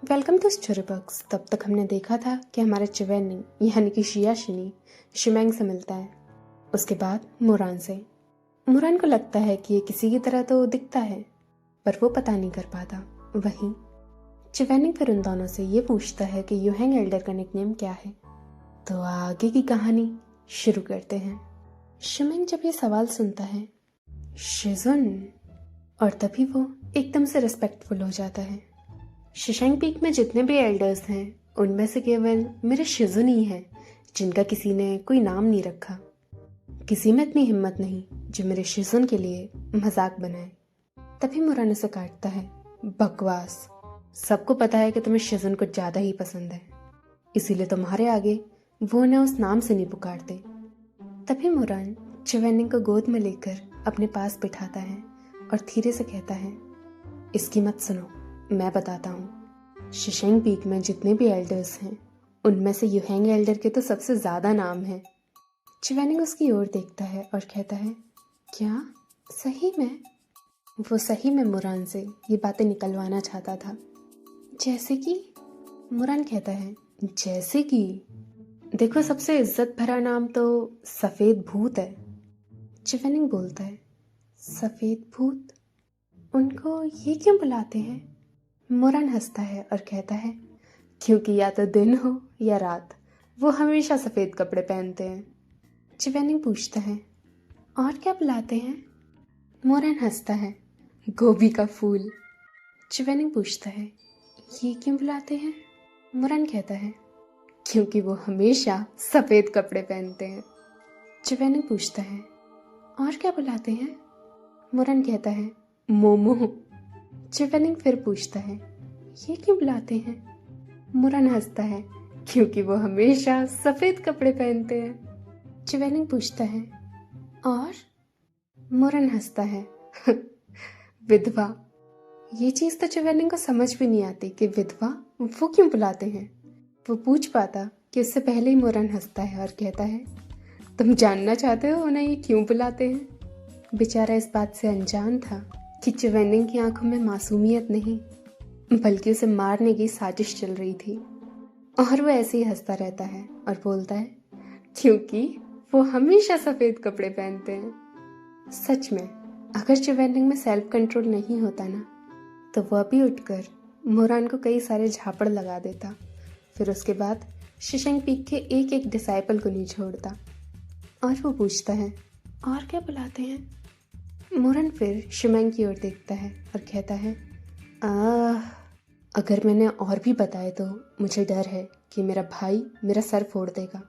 Welcome to story box. तब तक हमने देखा था कि हमारा चिवेनिंग यानी कि शियाशिनी शिमैंग से मिलता है, उसके बाद मुरान से। मुरान को लगता है कि ये किसी की तरह तो दिखता है, पर वो पता नहीं कर पाता। वहीं चिवेनिंग फिर उन दोनों से ये पूछता है कि यूहेंग एल्डर का निकनेम क्या है। तो आगे की कहानी शुरू करते हैं। शिमैंग जब ये सवाल सुनता है शिजुन, और तभी वो एकदम से रिस्पेक्टफुल हो जाता है। शिशैंग पीक में जितने भी एल्डर्स हैं उनमें से केवल मेरे शिजुन ही हैं जिनका किसी ने कोई नाम नहीं रखा। किसी में इतनी हिम्मत नहीं जो मेरे शिजुन के लिए मजाक बनाए। तभी मुरान उसे काटता है, बकवास। सबको पता है कि तुम्हें शिजुन कुछ ज्यादा ही पसंद है, इसीलिए तुम्हारे आगे वो उन्हें उस नाम से नहीं पुकारते। तभी मुरान चिवेनिंग को गोद में लेकर अपने पास बिठाता है और धीरे से कहता है, इसकी मत सुनो, मैं बताता हूँ। शिशैंग पीक में जितने भी एल्डर्स हैं उनमें से यूहेंग एल्डर के तो सबसे ज्यादा नाम है। चिवेनिंग उसकी ओर देखता है और कहता है, क्या सही में? वो सही में मुरान से ये बातें निकलवाना चाहता था। जैसे कि? मुरान कहता है, जैसे कि देखो, सबसे इज्जत भरा नाम तो सफेद भूत है। चिवेनिंग बोलता है, सफेद भूत? उनको ये क्यों बुलाते हैं? मुरान हंसता है और कहता है, क्योंकि या तो दिन हो या रात वो हमेशा सफेद कपड़े पहनते हैं। चिवेनिंग पूछता है, और क्या बुलाते हैं? मुरान हंसता है, गोभी का फूल। चिवेनिंग पूछता है, ये क्यों बुलाते हैं? मुरान कहता है, क्योंकि वो हमेशा सफेद कपड़े पहनते हैं। चिवेनिंग पूछता है, और क्या बुलाते हैं? मुरान कहता है, मोमो। चिवेनिंग फिर पूछता है, ये क्यों बुलाते हैं? मुरान हंसता है, क्योंकि वो हमेशा सफेद कपड़े पहनते हैं। चिवेनिंग पूछता है, और? मुरान हंसता है, विधवा। ये चीज तो चिवेनिंग को समझ भी नहीं आती कि विधवा वो क्यों बुलाते हैं। वो पूछ पाता कि उससे पहले ही मुरान हंसता है और कहता है, तुम जानना चाहते हो उन्हें ये क्यों बुलाते हैं? बेचारा इस बात से अनजान था कि चिवेनिंग की आंखों में मासूमियत नहीं बल्कि उसे मारने की साजिश चल रही थी। और वो ऐसे ही हंसता रहता है और बोलता है, क्योंकि वो हमेशा सफेद कपड़े पहनते हैं। सच में अगर चिवेनिंग में सेल्फ कंट्रोल नहीं होता ना, तो वह भी उठकर मुरान को कई सारे झापड़ लगा देता। फिर उसके बाद शिशैंग पीक के एक एक डिसाइपल को नहीं छोड़ता। और वो पूछता है, और क्या बुलाते हैं? मुरान फिर शिमैंग की ओर देखता है और कहता है, अगर मैंने और भी बताए तो मुझे डर है कि मेरा भाई मेरा सर फोड़ देगा।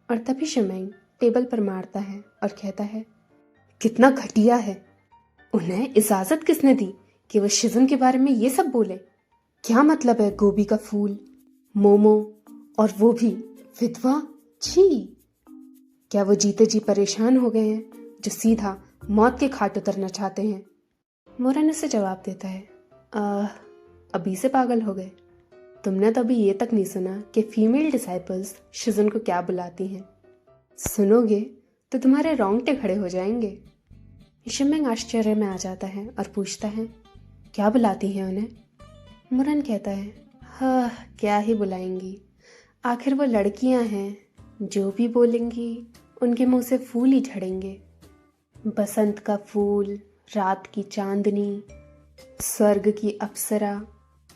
और तभी शिमैंग टेबल पर मारता है और कहता है, कितना घटिया है। उन्हें इजाजत किसने दी कि वो शिजुन के बारे में ये सब बोले? क्या मतलब है गोभी का फूल, मोमो, और वो भी विधवा? छी! क्या वो जीते जी परेशान हो गए हैं जो सीधा मौत के घाट उतरना चाहते हैं? मुरान उसे जवाब देता है, अभी से पागल हो गए? तुमने तो अभी ये तक नहीं सुना कि फीमेल डिसाइपल्स शिजुन को क्या बुलाती हैं। सुनोगे तो तुम्हारे रोंगटे खड़े हो जाएंगे। शिमैंग आश्चर्य में आ जाता है और पूछता है, क्या बुलाती हैं उन्हें? मुरान कहता है, हाँ, क्या ही बुलाएंगी, आखिर वो लड़कियां हैं, जो भी बोलेंगी उनके मुंह से फूल ही झड़ेंगे। बसंत का फूल, रात की चांदनी, स्वर्ग की अप्सरा,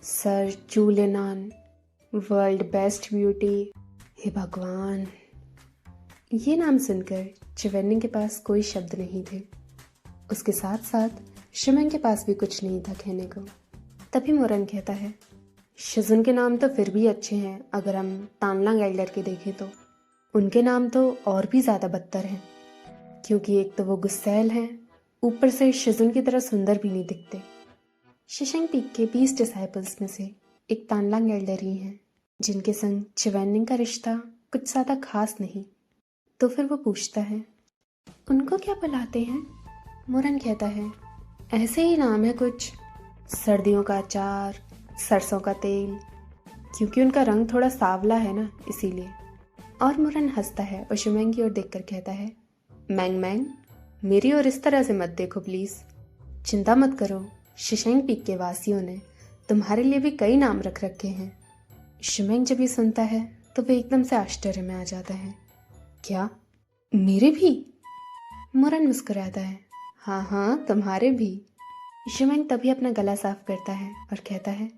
सर जूलेनान, वर्ल्ड बेस्ट ब्यूटी। हे भगवान! ये नाम सुनकर चिवेनिंग के पास कोई शब्द नहीं थे। उसके साथ साथ शिमैंग के पास भी कुछ नहीं था कहने को। तभी मुरान कहता है, शिजुन के नाम तो फिर भी अच्छे हैं अगर हम तानलांग एल्डर के देखें तो। उनके नाम तो और भी ज़्यादा बदतर हैं, क्योंकि एक तो वो गुस्सैल हैं, ऊपर से शिजुन की तरह सुंदर भी नहीं दिखते। शिशैंग पीक के 20 डिसाइपल्स में से एक तानलांग एल्डर ही हैं जिनके संग चिवेनिंग का रिश्ता कुछ ज़्यादा खास नहीं। तो फिर वो पूछता है, उनको क्या बुलाते हैं? मुरान कहता है, ऐसे ही नाम है कुछ, सर्दियों का अचार, सरसों का तेल, क्योंकि उनका रंग थोड़ा सांवला है ना, इसीलिए। और मुरान हंसता है और शिमैंग की ओर देखकर कहता है, मैंग मैंग, मेरी ओर इस तरह से मत देखो प्लीज। चिंता मत करो, शिशैंग पीक के वासियों ने तुम्हारे लिए भी कई नाम रख रखे हैं। शिमेंग जब ये सुनता है तो वह एकदम से आश्चर्य में आ जाता है। क्या, मेरे भी? मुरान मुस्कुराता है। हाँ हाँ, तुम्हारे भी। शिमेंग तभी अपना गला साफ करता है और कहता है,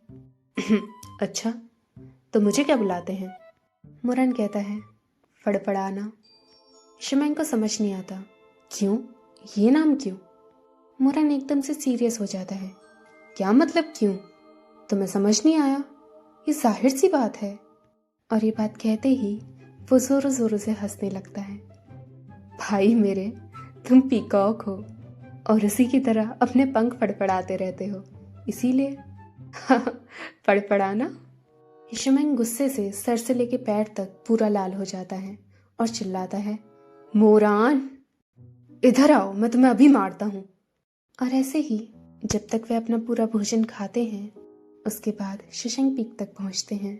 अच्छा, तो मुझे क्या बुलाते हैं? मुरान कहता है, फड़फड़ाना। शिमेंग को समझ नहीं आता, क्यों, ये नाम क्यों? मुरान एकदम से सीरियस हो जाता है। क्या मतलब क्यों? तुम्हें समझ नहीं आया? ये जाहिर सी बात है। और ये बात कहते ही वो जोरों जोरों से हंसने लगता है। भाई मेरे, तुम पीकॉक हो और उसी की तरह अपने पंख फड़फड़ाते रहते हो, इसीलिए फड़फड़ाना। शिमेंग गुस्से से सर से लेके पैर तक पूरा लाल हो जाता है और चिल्लाता है, मोरान, इधर आओ, मैं तुम्हें अभी मारता हूँ। और ऐसे ही जब तक वे अपना पूरा भोजन खाते हैं, उसके बाद शशांक पीक तक पहुंचते हैं,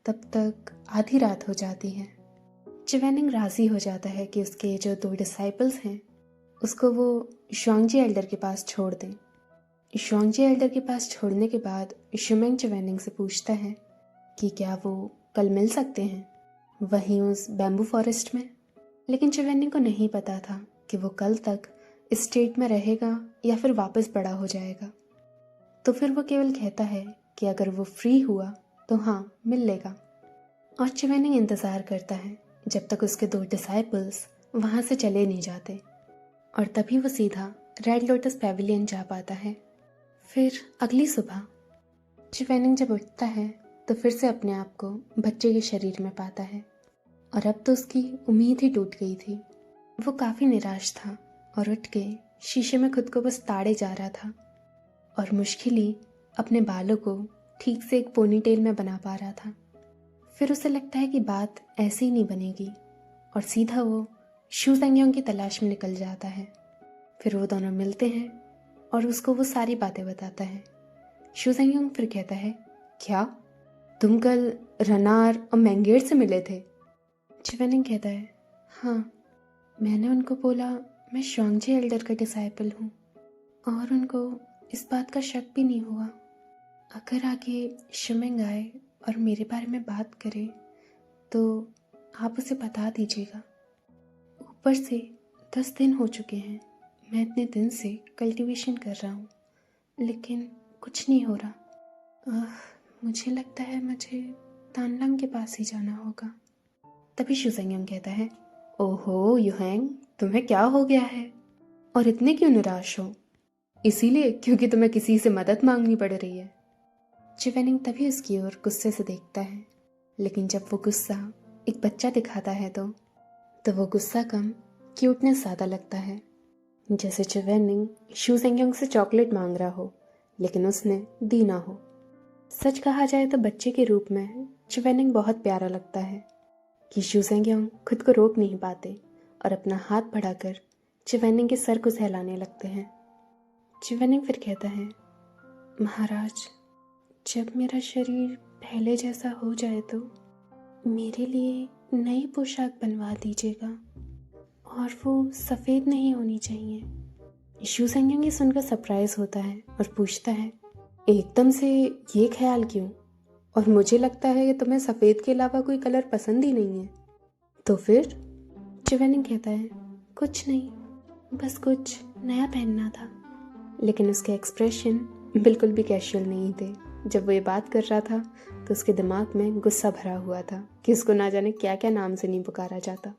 तब तक आधी रात हो जाती है। चिवेनिंग राजी हो जाता है कि उसके जो 2 डिसाइपल्स हैं उसको वो शुआंगजी एल्डर के पास छोड़ दें। शुआंगजी एल्डर के पास छोड़ने के बाद शिमेंग चिवेनिंग से पूछता है कि क्या वो कल मिल सकते हैं वहीं उस बैम्बू फॉरेस्ट में। लेकिन चिवेनिंग को नहीं पता था कि वो कल तक इस स्टेट में रहेगा या फिर वापस बड़ा हो जाएगा। तो फिर वो केवल कहता है कि अगर वो फ्री हुआ तो हाँ, मिल लेगा। और चिवेनिंग इंतज़ार करता है जब तक उसके 2 डिसाइपल्स वहाँ से चले नहीं जाते, और तभी वो सीधा रेड लोटस पैविलियन जा पाता है। फिर अगली सुबह चिवेनिंग जब उठता है तो फिर से अपने आप को बच्चे के शरीर में पाता है, और अब तो उसकी उम्मीद ही टूट गई थी। वो काफ़ी निराश था और उठ के शीशे में खुद को बस ताड़े जा रहा था और मुश्किल ही अपने बालों को ठीक से एक पोनीटेल में बना पा रहा था। फिर उसे लगता है कि बात ऐसे ही नहीं बनेगी, और सीधा वो शू सेंगयोंग की तलाश में निकल जाता है। फिर वो दोनों मिलते हैं और उसको वो सारी बातें बताता है। शू सेंगयोंग फिर कहता है, क्या तुम कल रनार और मैंगेर से मिले थे? चिवेनिंग कहता है, हाँ, मैंने उनको बोला मैं शुआंगजी एल्डर का डिसाइपल हूँ, और उनको इस बात का शक भी नहीं हुआ। अगर आगे शिमेंग आए और मेरे बारे में बात करे तो आप उसे बता दीजिएगा। ऊपर से 10 दिन हो चुके हैं, मैं इतने दिन से कल्टीवेशन कर रहा हूँ, लेकिन कुछ नहीं हो रहा। मुझे लगता है मुझे तानलंग के पास ही जाना होगा। तभी शू सेंगयोंग कहता है, ओहो युहेंग, तुम्हें क्या हो गया है और इतने क्यों निराश हो? इसीलिए क्योंकि तुम्हें किसी से मदद मांगनी पड़ रही है। चिवेनिंग तभी उसकी ओर गुस्से से देखता है, लेकिन जब वो गुस्सा एक बच्चा दिखाता है तो वो गुस्सा कम क्यूटनेस ज़्यादा लगता है। जैसे चिवेनिंग शू सेंगयोंग से चॉकलेट मांग रहा हो लेकिन उसने दी ना हो। सच कहा जाए तो बच्चे के रूप में चिवेनिंग बहुत प्यारा लगता है कि शू सेंगयोंग खुद को रोक नहीं पाते और अपना हाथ बढ़ाकर चिवेनिंग के सर को सहलाने लगते हैं। चिवेनिंग फिर कहता है, महाराज, जब मेरा शरीर पहले जैसा हो जाए तो मेरे लिए नई पोशाक बनवा दीजिएगा, और वो सफ़ेद नहीं होनी चाहिए। शू सेंगयोंग ये सुनकर सरप्राइज होता है और पूछता है, एकदम से ये ख्याल क्यों? और मुझे लगता है कि तुम्हें सफ़ेद के अलावा कोई कलर पसंद ही नहीं है। तो फिर? चिवेनिंग कहता है, कुछ नहीं, बस कुछ नया पहनना था। लेकिन उसके एक्सप्रेशन बिल्कुल भी कैजुअल नहीं थे। जब वो ये बात कर रहा था तो उसके दिमाग में गुस्सा भरा हुआ था कि उसको ना जाने क्या क्या नाम से नहीं पुकारा जाता।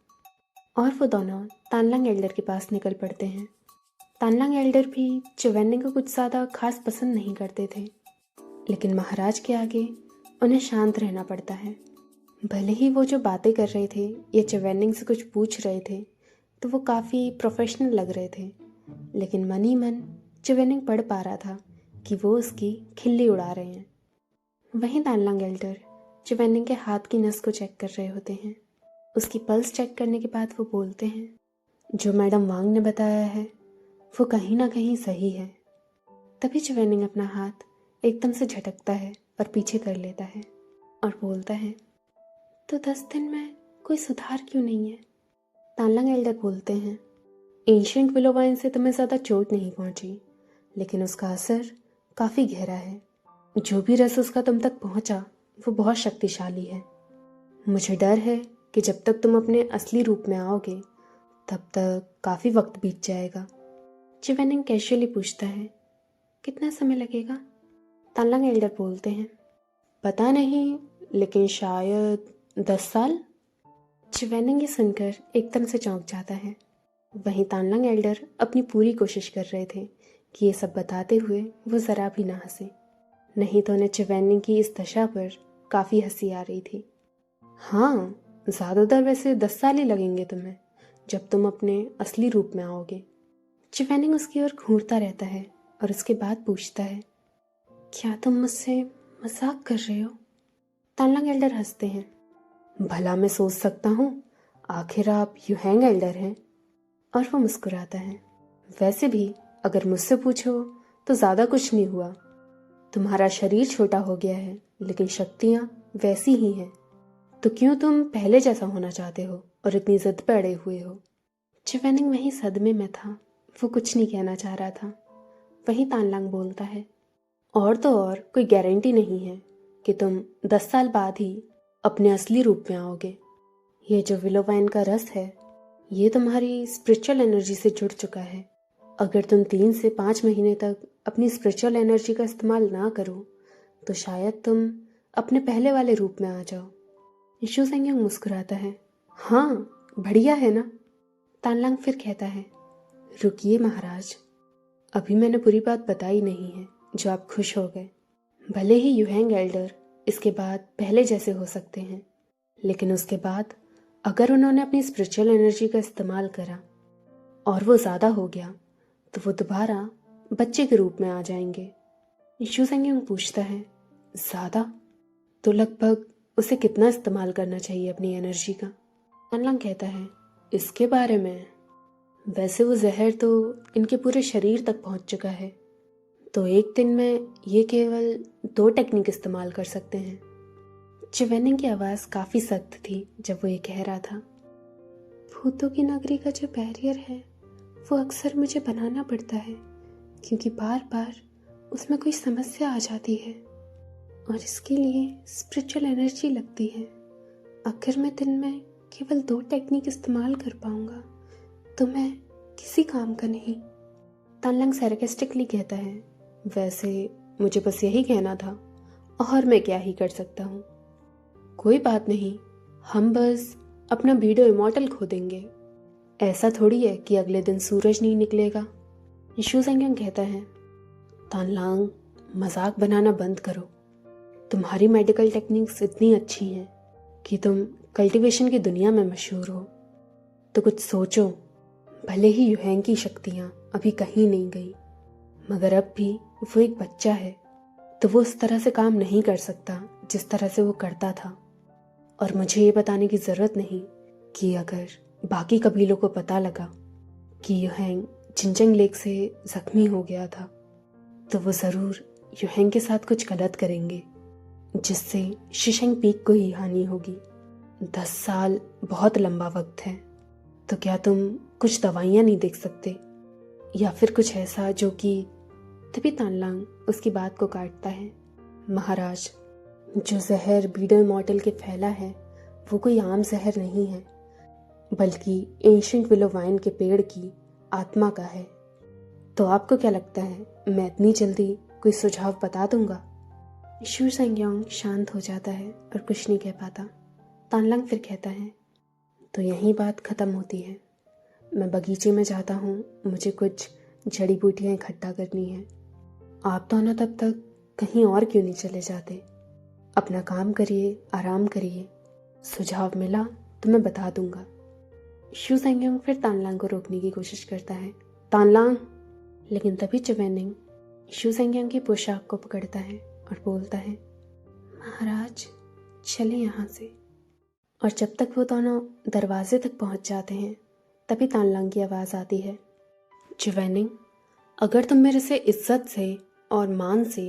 और वो दोनों तानलंग एल्डर के पास निकल पड़ते हैं। तानलंग एल्डर भी चिवेनिंग को कुछ ज़्यादा खास पसंद नहीं करते थे, लेकिन महाराज के आगे उन्हें शांत रहना पड़ता है। भले ही वो जो बातें कर रहे थे या चिवेनिंग से कुछ पूछ रहे थे तो वो काफ़ी प्रोफेशनल लग रहे थे, लेकिन मन ही मन चिवेनिंग पढ़ पा रहा था कि वो उसकी खिल्ली उड़ा रहे हैं। वहीं तानलंग एल्डर चिवेनिंग के हाथ की नस को चेक कर रहे होते हैं। उसकी पल्स चेक करने के बाद वो बोलते हैं, जो मैडम वांग ने बताया है वो कहीं ना कहीं सही है। तभी चिवेनिंग अपना हाथ एकदम से झटकता है और पीछे कर लेता है और बोलता है, तो 10 दिन में कोई सुधार क्यों नहीं है? तानलंग एल्डर बोलते हैं, एंशिएंट विलो वाइन से तुम्हें ज़्यादा चोट नहीं पहुंची, लेकिन उसका असर काफ़ी गहरा है जो भी रस उसका तुम तक पहुंचा वो बहुत शक्तिशाली है। मुझे डर है कि जब तक तुम अपने असली रूप में आओगे तब तक काफ़ी वक्त बीत जाएगा। चिवेनिंग कैजुअली पूछता है, कितना समय लगेगा? तानलांग एल्डर बोलते हैं, पता नहीं, लेकिन शायद 10 साल। चिवेनिंग ये सुनकर एकदम से चौंक जाता है। वहीं तानलांग एल्डर अपनी पूरी कोशिश कर रहे थे कि ये सब बताते हुए वो ज़रा भी ना हंसे, नहीं तो उन्हें चिवेनिंग की इस दशा पर काफ़ी हंसी आ रही थी। हाँ, ज़्यादातर वैसे 10 साल ही लगेंगे तुम्हें, जब तुम अपने असली रूप में आओगे। चिवेनिंग उसकी ओर घूरता रहता है और उसके बाद पूछता है, क्या तुम मुझसे मजाक कर रहे हो? तानलांग एल्डर हंसते हैं, भला मैं सोच सकता हूँ, आखिर आप युहैंग एल्डर हैं। और वो मुस्कुराता है, वैसे भी अगर मुझसे पूछो तो ज़्यादा कुछ नहीं हुआ। तुम्हारा शरीर छोटा हो गया है लेकिन शक्तियाँ वैसी ही हैं। तो क्यों तुम पहले जैसा होना चाहते हो और इतनी जिद पे अड़े हुए हो? चिवेनिंग वहीं सदमे में था, वो कुछ नहीं कहना चाह रहा था। वहीं तानलांग बोलता है, और तो और कोई गारंटी नहीं है कि तुम 10 साल बाद ही अपने असली रूप में आओगे। ये जो विलो वाइन का रस है ये तुम्हारी स्पिरिचुअल एनर्जी से जुड़ चुका है। अगर तुम 3 से 5 महीने तक अपनी स्पिरिचुअल एनर्जी का इस्तेमाल ना करो तो शायद तुम अपने पहले वाले रूप में आ जाओ। शू सेंगयोंग मुस्कुराता है, हाँ बढ़िया है ना? तानलांग फिर कहता है, रुकिए महाराज, अभी मैंने पूरी बात बताई नहीं है जो आप खुश हो गए। भले ही युहैंग एल्डर इसके बाद पहले जैसे हो सकते हैं, लेकिन उसके बाद अगर उन्होंने अपनी स्पिरिचुअल एनर्जी का इस्तेमाल करा और वो ज़्यादा हो गया तो वो दोबारा बच्चे के रूप में आ जाएंगे। शू सेंगयोंग पूछता है, ज़्यादा? तो लगभग उसे कितना इस्तेमाल करना चाहिए अपनी एनर्जी का? तानलांग कहता है, इसके बारे में वैसे वो जहर तो इनके पूरे शरीर तक पहुंच चुका है, तो एक दिन में ये केवल 2 टेक्निक इस्तेमाल कर सकते हैं। चिवेनिंग की आवाज़ काफ़ी सख्त थी जब वो ये कह रहा था। भूतों की नगरी का जो बैरियर है वो अक्सर मुझे बनाना पड़ता है, क्योंकि बार बार उसमें कोई समस्या आ जाती है और इसके लिए स्पिरिचुअल एनर्जी लगती है। अगर मैं दिन में केवल 2 टेक्निक इस्तेमाल कर पाऊंगा तो मैं किसी काम का नहीं। तानलांग सैर्कास्टिकली कहता है, वैसे मुझे बस यही कहना था और मैं क्या ही कर सकता हूँ। कोई बात नहीं, हम बस अपना वीडियो इमॉर्टल खो देंगे, ऐसा थोड़ी है कि अगले दिन सूरज नहीं निकलेगा। शू सेंगयोंग कहता है, तानलांग मजाक बनाना बंद करो, तुम्हारी मेडिकल टेक्निक्स इतनी अच्छी हैं कि तुम कल्टीवेशन की दुनिया में मशहूर हो। तो कुछ सोचो, भले ही युहैंग की शक्तियाँ अभी कहीं नहीं गई, मगर अब भी वो एक बच्चा है, तो वो उस तरह से काम नहीं कर सकता जिस तरह से वो करता था। और मुझे ये बताने की ज़रूरत नहीं कि अगर बाकी कबीलों को पता लगा कि युहैंग जिनचंग लेक से ज़ख्मी हो गया था तो वो ज़रूर युहैंग के साथ कुछ गलत करेंगे, जिससे शिशेंग पीक को ही हानि होगी। 10 साल बहुत लंबा वक्त है, तो क्या तुम कुछ दवाइयाँ नहीं देख सकते या फिर कुछ ऐसा जो कि... तभी तानलांग उसकी बात को काटता है, महाराज, जो जहर बीडर मॉडल के फैला है वो कोई आम जहर नहीं है, बल्कि एंशिएंट विलो वाइन के पेड़ की आत्मा का है। तो आपको क्या लगता है मैं इतनी जल्दी कोई सुझाव बता दूंगा? शू सेंगयोंग शांत हो जाता है और कुछ नहीं कह पाता। तानलांग फिर कहता है, तो यही बात ख़त्म होती है। मैं बगीचे में जाता हूँ, मुझे कुछ जड़ी बूटियाँ इकट्ठा करनी है। आप दोनों तब तक कहीं और क्यों नहीं चले जाते? अपना काम करिए, आराम करिए, सुझाव मिला तो मैं बता दूंगा। शू सेंगयोंग फिर तानलांग को रोकने की कोशिश करता है, तानलांग। लेकिन तभी चिवेनिंग शू सेंगयोंग की पोशाक को पकड़ता है और बोलता है, महाराज चले यहाँ से। और जब तक वो दोनों दरवाजे तक पहुँच जाते हैं तभी तानलांग की आवाज़ आती है, चिवेनिंग, अगर तुम मेरे से इज्जत से और मान से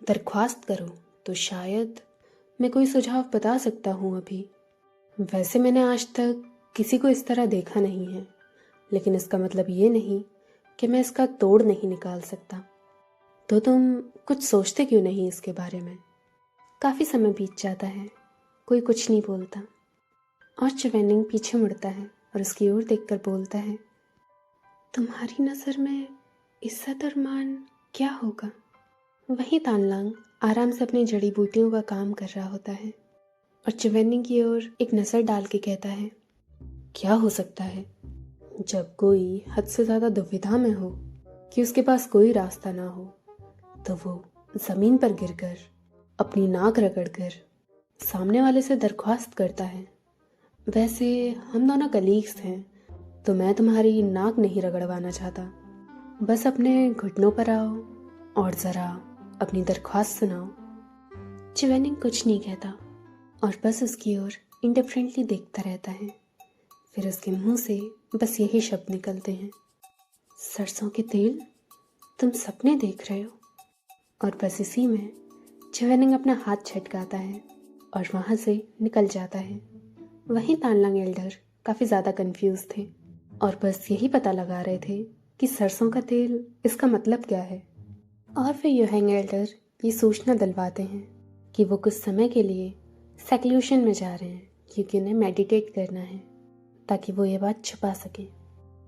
दरख्वास्त करो तो शायद मैं कोई सुझाव बता सकता हूँ अभी। वैसे मैंने आज तक किसी को इस तरह देखा नहीं है, लेकिन इसका मतलब ये नहीं कि मैं इसका तोड़ नहीं निकाल सकता। तो तुम कुछ सोचते क्यों नहीं इसके बारे में? काफ़ी समय बीत जाता है, कोई कुछ नहीं बोलता और चवेनिंग पीछे मुड़ता है और उसकी ओर देखकर बोलता है, तुम्हारी नज़र में इज्जत और मान क्या होगा? वहीं तानलांग आराम से अपनी जड़ी बूटियों का काम कर रहा होता है और चवेनिंग की ओर एक नज़र डाल के कहता है, क्या हो सकता है? जब कोई हद से ज़्यादा दुविधा में हो कि उसके पास कोई रास्ता ना हो, तो वो ज़मीन पर गिरकर अपनी नाक रगड़कर सामने वाले से दरख्वास्त करता है, वैसे हम दोनों कलीग्स हैं तो मैं तुम्हारी नाक नहीं रगड़वाना चाहता, बस अपने घुटनों पर आओ और ज़रा अपनी दरख्वास्त सुनाओ। चिवेनिंग कुछ नहीं कहता और बस उसकी ओर इंडिफरेंटली देखता रहता है। फिर उसके मुंह से बस यही शब्द निकलते हैं, सरसों के तेल, तुम सपने देख रहे हो? और बस इसी में चिवेनिंग अपना हाथ छटकाता है और वहाँ से निकल जाता है। वहीं तानलांग एल्डर काफ़ी ज़्यादा कंफ्यूज थे और बस यही पता लगा रहे थे कि सरसों का तेल इसका मतलब क्या है। और फिर योहेंग एल्डर ये सूचना दिलवाते हैं कि वो कुछ समय के लिए सेक्लूशन में जा रहे हैं क्योंकि उन्हें मेडिटेट करना है ताकि वो ये बात छुपा सकें।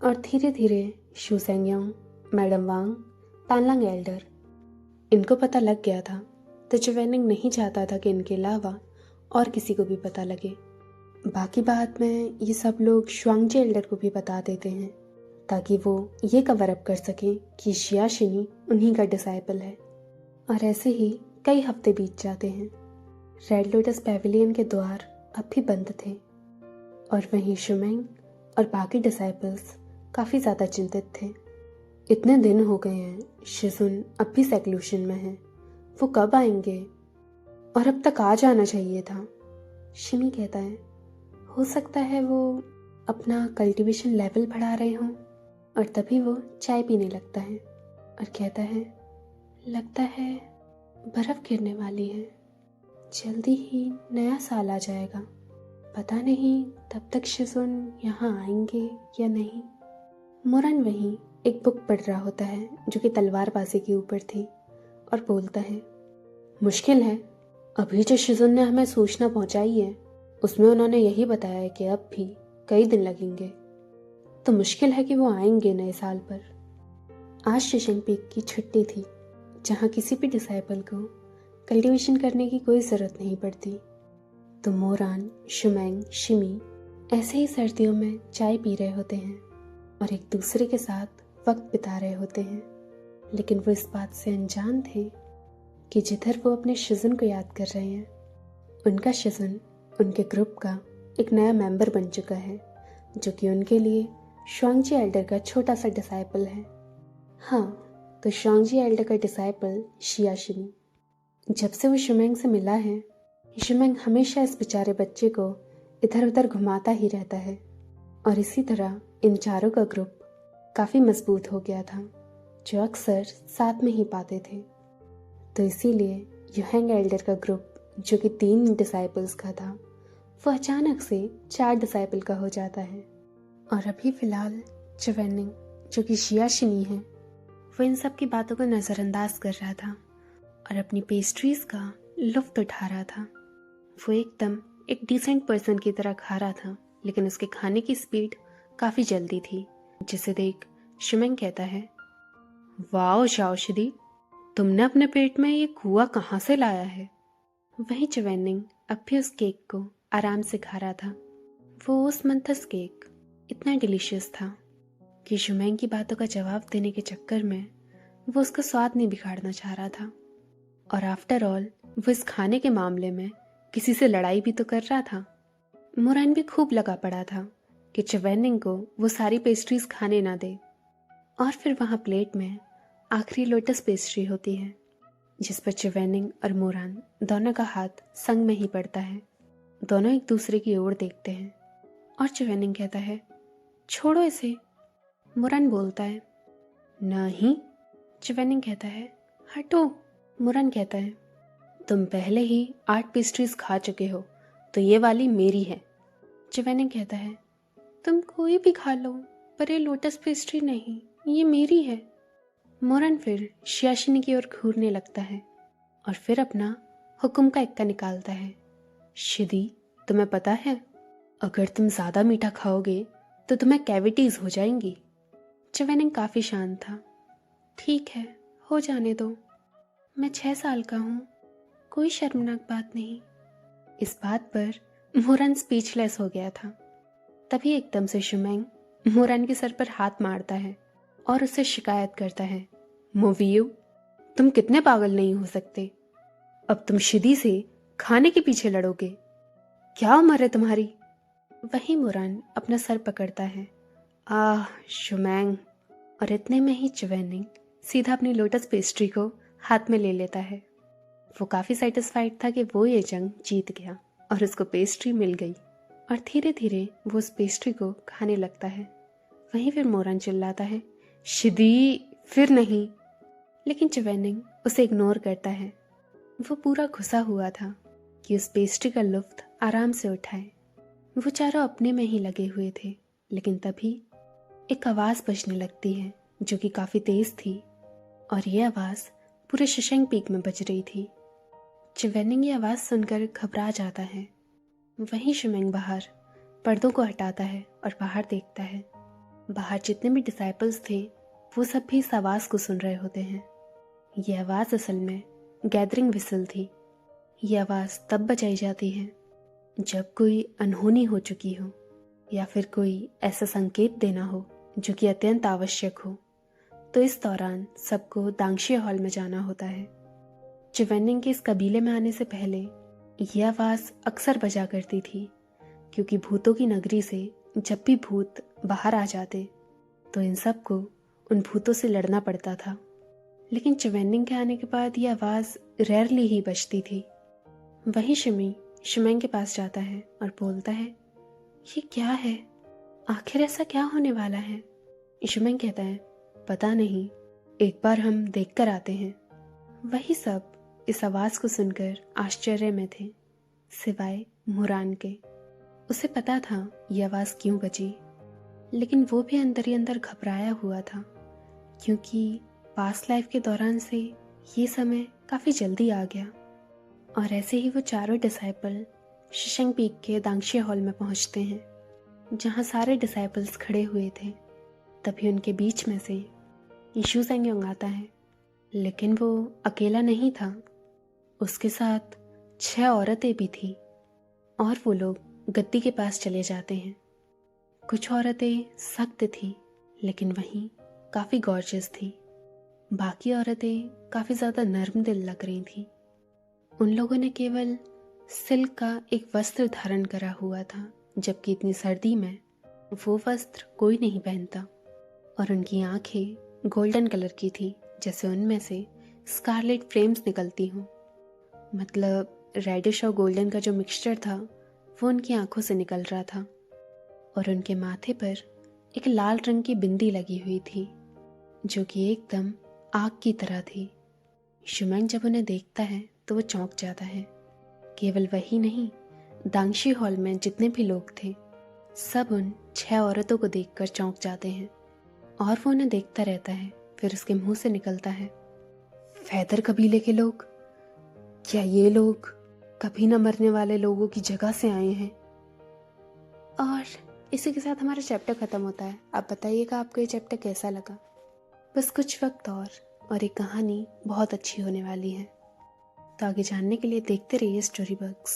और धीरे धीरे शू सेंगयोंग, मैडम वांग, तानलांग एल्डर, इनको पता लग गया था, तो चिवेनिंग नहीं चाहता था कि इनके अलावा और किसी को भी पता लगे। बाकी बात में ये सब लोग शुआंगजी एल्डर को भी बता देते हैं ताकि वो ये कवर अप कर सकें कि शियाशिनी उन्हीं का डिसाइपल है। और ऐसे ही कई हफ्ते बीत जाते हैं। रेड लोटस पैविलियन के द्वार अब भी बंद थे और वहीं शुमेंग और बाकी डिसाइपल्स काफ़ी ज़्यादा चिंतित थे। इतने दिन हो गए हैं, शिजुन अब भी सेक्लूशन में है, वो कब आएंगे? और अब तक आ जाना चाहिए था। शिमी कहता है, हो सकता है वो अपना कल्टीवेशन लेवल बढ़ा रहे हों। और तभी वो चाय पीने लगता है और कहता है, लगता है बर्फ़ गिरने वाली है, जल्दी ही नया साल आ जाएगा, पता नहीं तब तक शिजुन यहाँ आएंगे या नहीं। मोरन वहीं एक बुक पढ़ रहा होता है जो कि तलवारबाजी के ऊपर थी और बोलता है, मुश्किल है, अभी जो शिजुन ने हमें सूचना पहुंचाई है उसमें उन्होंने यही बताया कि अब भी कई दिन लगेंगे, तो मुश्किल है कि वो आएंगे नए साल पर। आज शिशिंग पीक की छुट्टी थी जहाँ किसी भी डिसाइपल को कल्टीवेशन करने की कोई ज़रूरत नहीं पड़ती। तो मोरान, शुमेंग, शिमी ऐसे ही सर्दियों में चाय पी रहे होते हैं और एक दूसरे के साथ वक्त बिता रहे होते हैं, लेकिन वो इस बात से अनजान थे कि जिधर वो अपने शिजुन को याद कर रहे हैं, उनका शिजुन उनके ग्रुप का एक नया मेंबर बन चुका है जो कि उनके लिए शुआंगजी एल्डर का छोटा सा डिसाइपल है। हाँ, तो शुआंगजी एल्डर का डिसाइपल शियाशिनी। जब से वो शुमेंग से मिला है, शुमेंग हमेशा इस बेचारे बच्चे को इधर उधर घुमाता ही रहता है और इसी तरह इन चारों का ग्रुप काफ़ी मजबूत हो गया था जो अक्सर साथ में ही पाते थे। तो इसीलिए योहेंग एल्डर का ग्रुप जो कि 3 डिसाइपल्स का था वो अचानक से 4 डिसाइपल का हो जाता है। और अभी फ़िलहाल चिवेनिंग जो कि शियाशिनी है वो इन सब की बातों को नज़रअंदाज कर रहा था और अपनी पेस्ट्रीज़ का लुफ्त उठा रहा था। वो एकदम एक डिसेंट पर्सन की तरह खा रहा था, लेकिन उसके खाने की स्पीड काफ़ी जल्दी थी, जिसे देख शुमेंग कहता है, वाओ शाओशिदी, तुमने अपने पेट में ये कुआं कहाँ से लाया है? वहीं चिवेनिंग अब भी उस केक को आराम से खा रहा था। वो उस मंथस केक इतना डिलीशियस था कि शुमेंग की बातों का जवाब देने के चक्कर में वो उसका स्वाद नहीं बिगाड़ना चाह रहा था। और आफ्टर ऑल वो इस खाने के मामले में किसी से लड़ाई भी तो कर रहा था। मोरान भी खूब लगा पड़ा था कि चिवेनिंग को वो सारी पेस्ट्रीज खाने ना दे। और फिर वहाँ प्लेट में आखिरी लोटस पेस्ट्री होती है जिस पर चिवेनिंग और मोरान दोनों का हाथ संग में ही पड़ता है। दोनों एक दूसरे की ओर देखते हैं और चिवेनिंग कहता है, छोड़ो इसे। मोरान बोलता है, नहीं। चिवेनिंग कहता है, हटो। मोरान कहता है, तुम पहले ही 8 पेस्ट्रीज खा चुके हो, तो ये वाली मेरी है। चिवेनिंग कहता है, तुम कोई भी खा लो, पर ये लोटस पेस्ट्री नहीं, ये मेरी है। मोरन फिर शियाशिनी की ओर घूरने लगता है और फिर अपना हुक्म का इक्का निकालता है। शिदी, तुम्हें पता है अगर तुम ज़्यादा मीठा खाओगे तो तुम्हें कैविटीज हो जाएंगी। च्यवनिंग काफ़ी शांत था। ठीक है, हो जाने दो, मैं 6 साल का हूँ, कोई शर्मनाक बात नहीं। इस बात पर मोरन स्पीचलेस हो गया था। तभी एकदम से शुमेंग मोरन के सर पर हाथ मारता है और उससे शिकायत करता है, मोवियो, तुम कितने पागल नहीं हो सकते। अब तुम शिदी से खाने के पीछे लड़ोगे, क्या उम्र है तुम्हारी। वही मोरन अपना सर पकड़ता है। आह शुमेंग। और इतने में ही च्यवनिंग सीधा अपनी लोटस पेस्ट्री को हाथ में ले लेता है। वो काफ़ी सेटिस्फाइड था कि वो ये जंग जीत गया और उसको पेस्ट्री मिल गई और धीरे धीरे वो उस पेस्ट्री को खाने लगता है। वहीं फिर मोरन चिल्लाता है, शिदी फिर नहीं। लेकिन च्यवनिंग उसे इग्नोर करता है। वो पूरा घुसा हुआ था कि उस पेस्ट्री का लुत्फ आराम से उठाए। वो चारों अपने में ही लगे हुए थे। लेकिन तभी एक आवाज़ बजने लगती है जो कि काफ़ी तेज़ थी और ये आवाज़ पूरे शशंक पीक में बज रही थी। च्यवनिंग ये आवाज़ सुनकर घबरा जाता है। वहीं शुमेंग बाहर पर्दों को हटाता है और बाहर देखता है। बाहर जितने भी डिसाइपल्स थे वो सब भी इस आवाज़ को सुन रहे होते हैं। ये आवाज़ असल में गैदरिंग विसल थी। ये आवाज़ तब बजाई जाती है जब कोई अनहोनी हो चुकी हो या फिर कोई ऐसा संकेत देना हो जो कि अत्यंत आवश्यक हो। तो इस दौरान सबको दांगशी हॉल में जाना होता है। च्यवनिंग के इस कबीले में आने से पहले यह आवाज़ अक्सर बजा करती थी, क्योंकि भूतों की नगरी से जब भी भूत बाहर आ जाते तो इन सब को उन भूतों से लड़ना पड़ता था। लेकिन च्यवनिंग के आने के बाद यह आवाज़ रेयरली ही बजती थी। वहीं शिमी शुमेंग के पास जाता है और बोलता है, ये क्या है, आखिर ऐसा क्या होने वाला है। शुमेंग कहता है, पता नहीं, एक बार हम देख कर आते हैं। वही सब इस आवाज़ को सुनकर आश्चर्य में थे, सिवाय मुरान के। उसे पता था ये आवाज़ क्यों बजी, लेकिन वो भी अंदर ही अंदर घबराया हुआ था, क्योंकि पास्ट लाइफ के दौरान से ये समय काफ़ी जल्दी आ गया। और ऐसे ही वो चारों डिसाइपल शशंक पीक के दांगशी हॉल में पहुंचते हैं, जहां सारे डिसाइपल्स खड़े हुए थे। तभी उनके बीच में से यीशु सेंग्योंग आता है, लेकिन वो अकेला नहीं था, उसके साथ 6 औरतें भी थी। और वो लोग गद्दी के पास चले जाते हैं। कुछ औरतें सख्त थी, लेकिन वहीं काफ़ी गॉर्जियस थी। बाकी औरतें काफ़ी ज़्यादा नर्म दिल लग रही थी। उन लोगों ने केवल सिल्क का एक वस्त्र धारण करा हुआ था, जबकि इतनी सर्दी में वो वस्त्र कोई नहीं पहनता। और उनकी आंखें गोल्डन कलर की थी, जैसे उनमें से स्कारलेट फ्लेम्स निकलती हों। मतलब रेडिश और गोल्डन का जो मिक्सचर था वो उनकी आंखों से निकल रहा था। और उनके माथे पर एक लाल रंग की बिंदी लगी हुई थी, जो कि एकदम आग की तरह थी। शुमेंग जब उन्हें देखता है तो वो चौंक जाता है। केवल वही नहीं, दांगशी हॉल में जितने भी लोग थे सब उन 6 औरतों को देखकर चौंक जाते हैं और वो उन्हें देखता रहता है। फिर उसके मुंह से निकलता है, फैदर कबीले के लोग, क्या ये लोग कभी न मरने वाले लोगों की जगह से आए हैं। और इसी के साथ हमारा चैप्टर ख़त्म होता है। आप बताइएगा आपको ये चैप्टर कैसा लगा। बस कुछ वक्त और ये कहानी बहुत अच्छी होने वाली है। तो आगे जानने के लिए देखते रहिए स्टोरी बग्स।